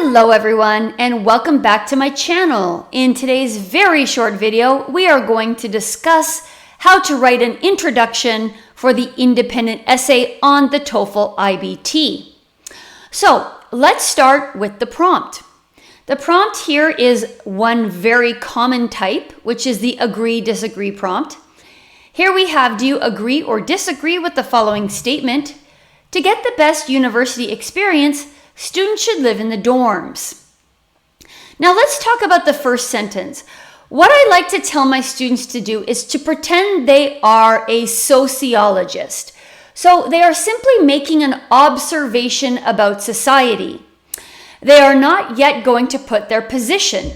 Hello everyone and welcome back to my channel. In today's very short video, we are going to discuss how to write an introduction for the independent essay on the TOEFL IBT. So let's start with the prompt. The prompt here is one very common type, which is the agree-disagree prompt. Here we have, do you agree or disagree with the following statement? To get the best university experience, students should live in the dorms. Now let's talk about the first sentence. What I like to tell my students to do is to pretend they are a sociologist. So they are simply making an observation about society. They are not yet going to put their position.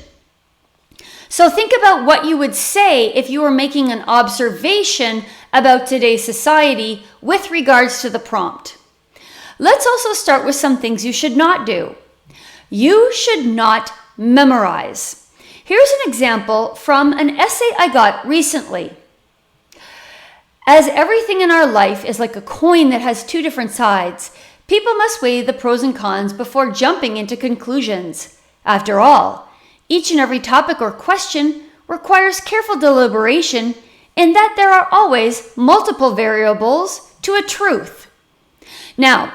So think about what you would say if you were making an observation about today's society with regards to the prompt. Let's also start with some things you should not do. You should not memorize. Here's an example from an essay I got recently. As everything in our life is like a coin that has two different sides, people must weigh the pros and cons before jumping into conclusions. After all, each and every topic or question requires careful deliberation in that there are always multiple variables to a truth. Now,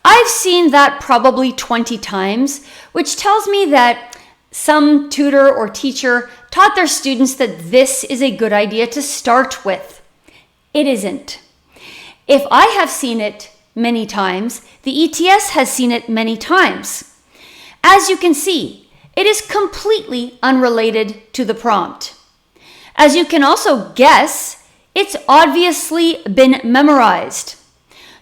I've seen that probably 20 times, which tells me that some tutor or teacher taught their students that this is a good idea to start with. It isn't. If I have seen it many times, the ETS has seen it many times. As you can see, it is completely unrelated to the prompt. As you can also guess, it's obviously been memorized.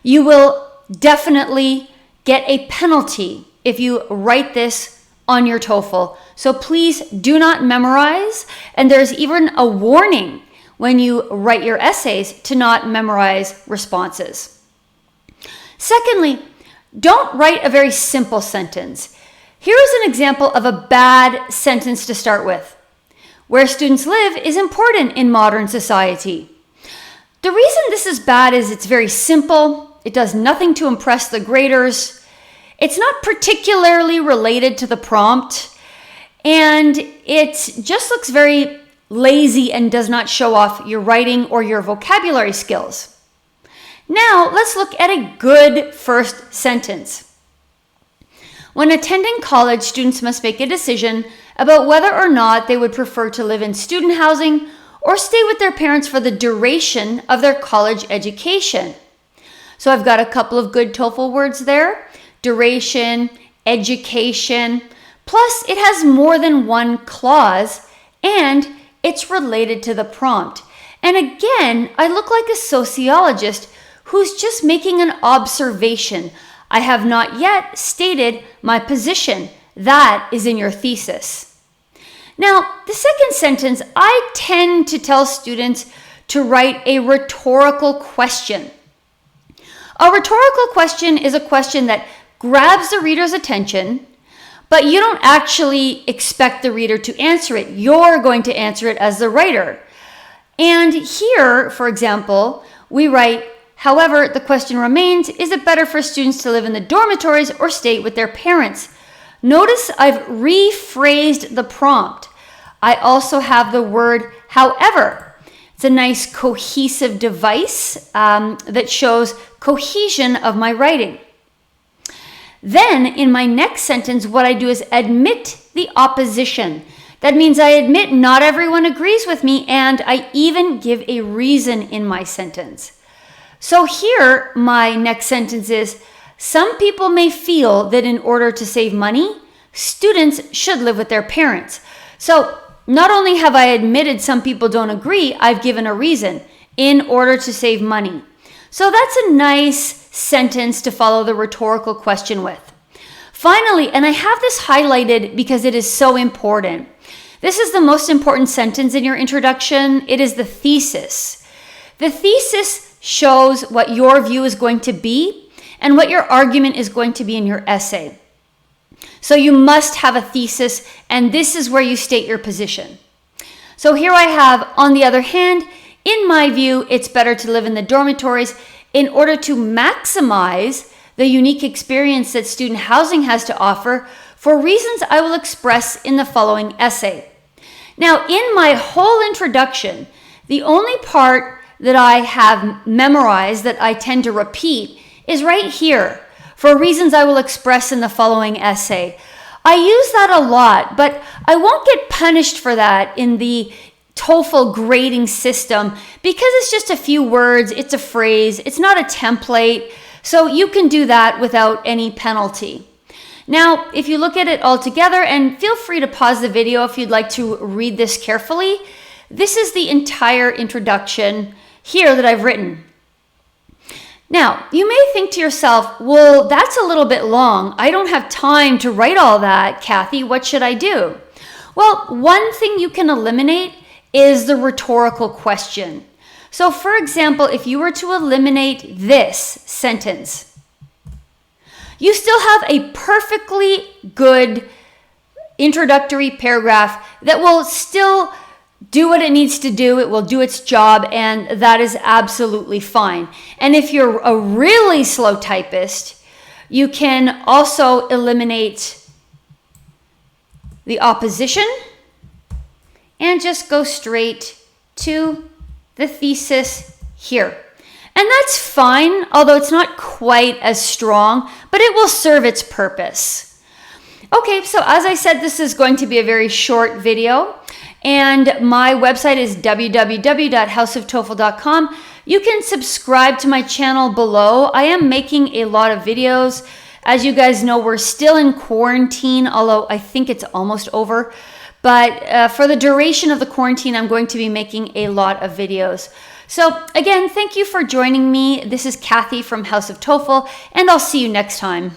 You will definitely get a penalty if you write this on your TOEFL. So please do not memorize, and there's even a warning when you write your essays to not memorize responses. Secondly, don't write a very simple sentence. Here is an example of a bad sentence to start with. Where students live is important in modern society. The reason this is bad is it's very simple. It does nothing to impress the graders. It's not particularly related to the prompt. And it just looks very lazy and does not show off your writing or your vocabulary skills. Now, let's look at a good first sentence. When attending college, students must make a decision about whether or not they would prefer to live in student housing or stay with their parents for the duration of their college education. So I've got a couple of good TOEFL words there. Duration, education, plus it has more than one clause and it's related to the prompt. And again, I look like a sociologist who's just making an observation. I have not yet stated my position. That is in your thesis. Now, the second sentence, I tend to tell students to write a rhetorical question. A rhetorical question is a question that grabs the reader's attention, but you don't actually expect the reader to answer it. You're going to answer it as the writer. And here, for example, we write, however, the question remains, is it better for students to live in the dormitories or stay with their parents? Notice I've rephrased the prompt. I also have the word however. It's a nice cohesive device that shows cohesion of my writing. Then in my next sentence, what I do is admit the opposition. That means I admit not everyone agrees with me, and I even give a reason in my sentence. So here, my next sentence is, some people may feel that in order to save money, students should live with their parents. So not only have I admitted some people don't agree, I've given a reason, in order to save money. So that's a nice sentence to follow the rhetorical question with. Finally, and I have this highlighted because it is so important. This is the most important sentence in your introduction. It is the thesis. The thesis shows what your view is going to be and what your argument is going to be in your essay. So you must have a thesis, and this is where you state your position. So here I have, on the other hand, in my view, it's better to live in the dormitories in order to maximize the the unique experience that student housing has to offer for reasons I will express in the following essay. Now, in my whole introduction, the only part that I have memorized that I tend to repeat is right here, for reasons I will express in the following essay. I use that a lot, but I won't get punished for that in the TOEFL grading system because it's just a few words, it's a phrase, it's not a template, so you can do that without any penalty. Now, if you look at it all together, and feel free to pause the video if you'd like to read this carefully, this is the entire introduction here that I've written. Now, you may think to yourself, well, that's a little bit long. I don't have time to write all that, Kathy. What should I do? Well, one thing you can eliminate is the rhetorical question. So, for example, if you were to eliminate this sentence, you still have a perfectly good introductory paragraph that will still do what it needs to do. It will do its job, and that is absolutely fine. And if you're a really slow typist, you can also eliminate the opposition and just go straight to the thesis here. And that's fine, although it's not quite as strong, but it will serve its purpose. Okay, so as I said, this is going to be a very short video. And my website is www.houseoftoefl.com. You can subscribe to my channel below. I am making a lot of videos. As you guys know, we're still in quarantine, although I think it's almost over. But for the duration of the quarantine, I'm going to be making a lot of videos. So again, thank you for joining me. This is Kathy from House of TOEFL, and I'll see you next time.